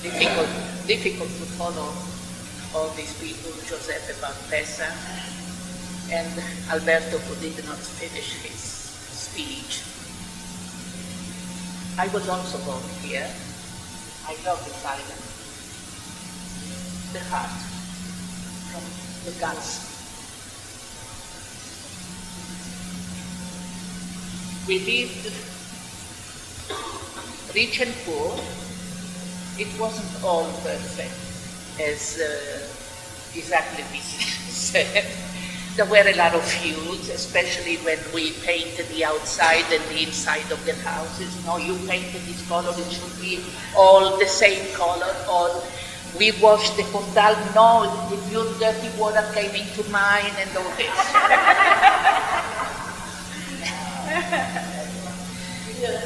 difficult to follow all these people, Giuseppe Battesa and Alberto, who did not finish his speech. I was also born here. I love the silence, the heart, from the guts. We lived rich and poor. It wasn't all perfect, as exactly we said. There were a lot of feuds, especially when we painted the outside and the inside of the houses. No, you painted this color, it should be all the same color. Or we washed the portal, no, your dirty water came into mine, and all this.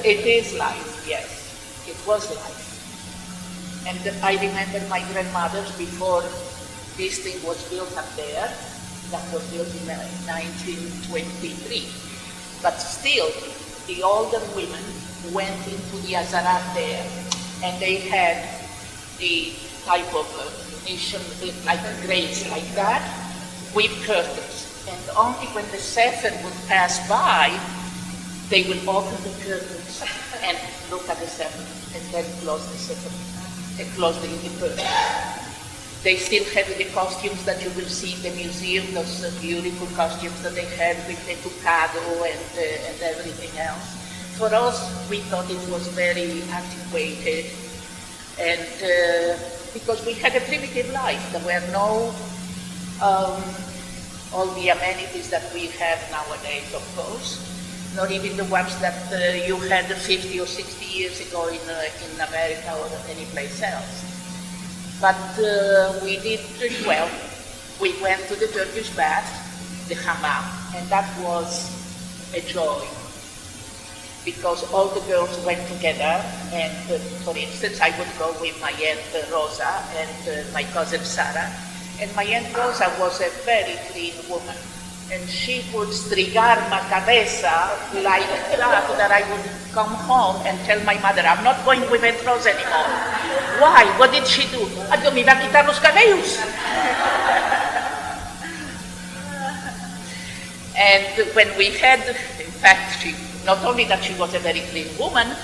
It is life, yes. It was life. And I remember my grandmother's, before this thing was built up there, that was built in 1923. But still, the older women went into the Azarat there, and they had the type of nation, like grates like that, with curtains. And only when the Sefer would pass by, they will open the curtains and look at the Sefer, and then close the Sefer, and close the curtains. They still have the costumes that you will see in the museum, those beautiful costumes that they had with the tucado and everything else. For us, we thought it was very antiquated, and because we had a primitive life. There were no all the amenities that we have nowadays, of course, not even the ones that you had 50 or 60 years ago in America or any place else. But we did pretty well. We went to the Turkish bath, the hammam, and that was a joy, because all the girls went together, and for instance, I would go with my Aunt Rosa and my cousin Sarah, and my Aunt Rosa was a very clean woman, and she would strigar my cabeza like that I would come home and tell my mother, I'm not going with Aunt Rosa anymore. Why? What did she do? Adiós, me va a quitar los cabellos. And when we had, in fact, not only that she was a very clean woman,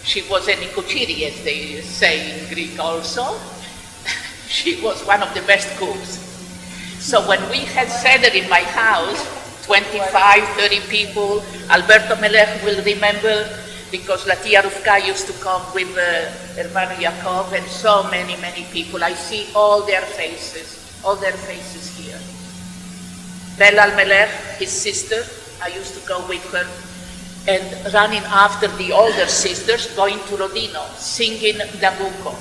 she was a nicotiri, as they say in Greek also. She was one of the best cooks. So when we had Seder in my house, 25, 30 people, Alberto Melech will remember, because La Tia Rufka used to come with Hermano Yaakov, and so many, many people. I see all their faces here. Bella Melech, his sister, I used to go with her, and running after the older sisters, going to Rodino, singing Nabucco.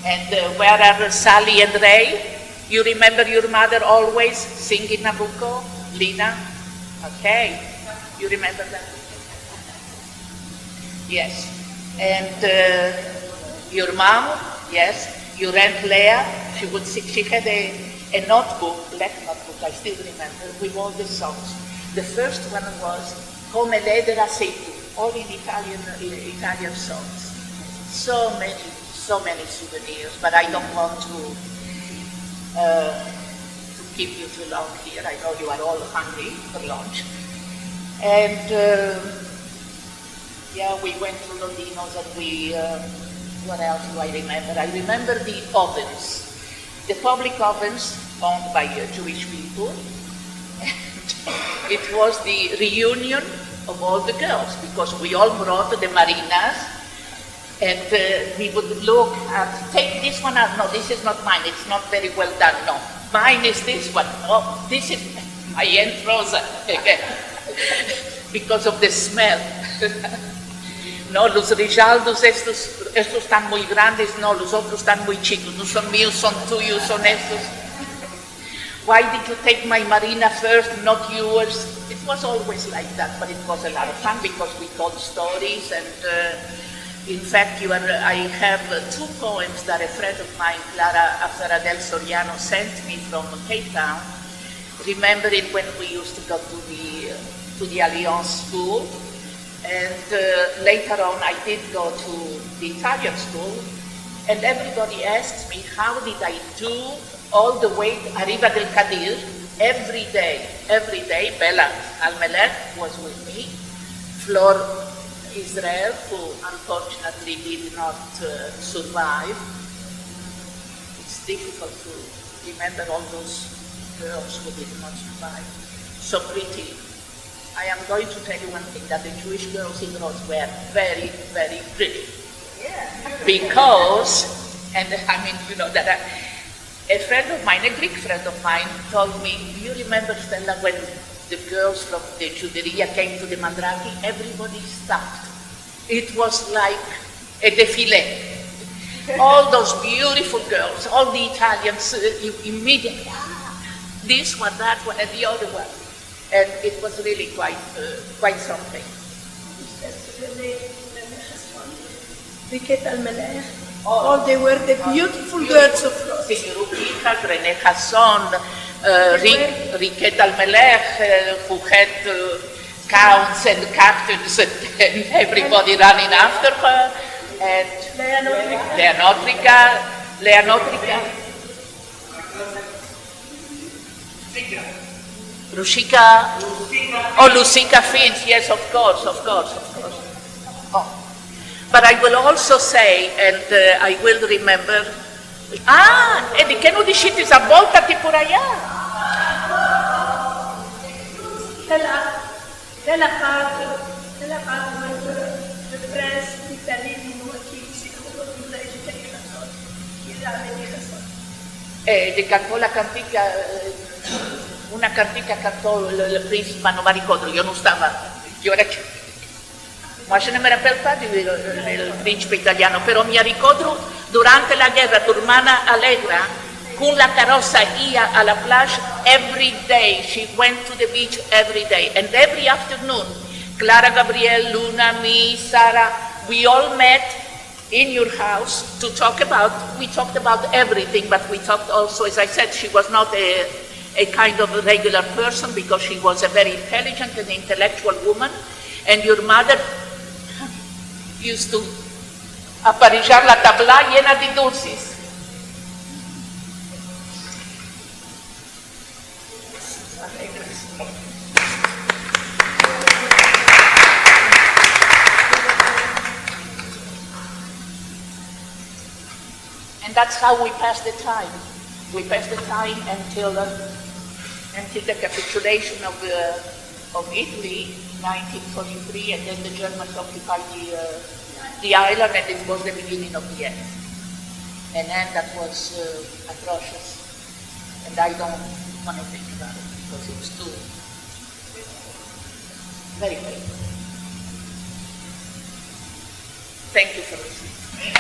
And where are Sally and Ray? You remember your mother always singing Nabucco? Lina? Okay. You remember that? Yes. And your mom? Yes. Your Aunt Leah? She would sing. She had a notebook, black notebook, I still remember, with all the songs. The first one was Come l'edera sei tu, all in Italian songs. So many souvenirs, but I don't want to keep you too long here. I know you are all hungry for lunch. And yeah, we went to Lodinos, and we, what else do I remember? I remember the ovens, the public ovens owned by Jewish people. And it was the reunion of all the girls, because we all brought the marinas, and we would look at, take this one out, no, this is not mine, it's not very well done, no, mine is this one, oh, this is my Aunt Rosa, again, because of the smell. No, los Rijaldos, estos están muy grandes, no, los otros están muy chicos, no son míos, son tuyos, son estos. Why did you take my marina first, not yours? It was always like that, but it was a lot of fun because we told stories, and in fact, I have two poems that a friend of mine, Clara Afera del Soriano, sent me from Cape Town, remembering when we used to go to the Alliance school. And later on, I did go to the Italian school, And everybody asks me, how did I do all the way to Arriva del Kadir? Every day, Bella Al-Melech was with me. Flor Israel, who unfortunately did not survive. It's difficult to remember all those girls who did not survive. So pretty. I am going to tell you one thing, that the Jewish girls in Rhodes were very, very pretty. Yeah. Because, and I mean, you know, that a friend of mine, a Greek friend of mine, told me, do you remember, Stella, when the girls from the Juderia came to the Mandraki, everybody stopped. It was like a defile. All those beautiful girls, all the Italians immediately, this one, that one, and the other one. And it was really quite something. Oh, they were the beautiful girls of Rhodes. René Hasson, Riquet Al-Melech, who had counts and captains and everybody running after her. And Leanotrica. Lucica. Oh, Lucica Finch, yes, of course. Oh. But I will also say, and I will remember, e di che non uscite avvoltati pure allá. Della parte del press d'Italia qui si trova in di cantò la cantica, una cantica cantò il principe, ma non mi ricordo, io non stavo, ma je ne me rappelle pas del principe italiano, però mi ricordo durante la guerra turmana allegra, con la carrozza ia alla plage, every day, she went to the beach every day, and every afternoon, Clara Gabriel, Luna, me, Sarah, we all met in your house to talk about, we talked about everything, but we talked also, as I said, she was not a kind of a regular person because she was a very intelligent and intellectual woman, and your mother used to aparillar la tabla llena de dulces. And that's how we passed the time. We passed the time until the capitulation of Italy, 1943, and then the Germans occupied the island, and it was the beginning of the end. And then that was atrocious, and I don't want to think about it because it's too very painful. Thank you for listening.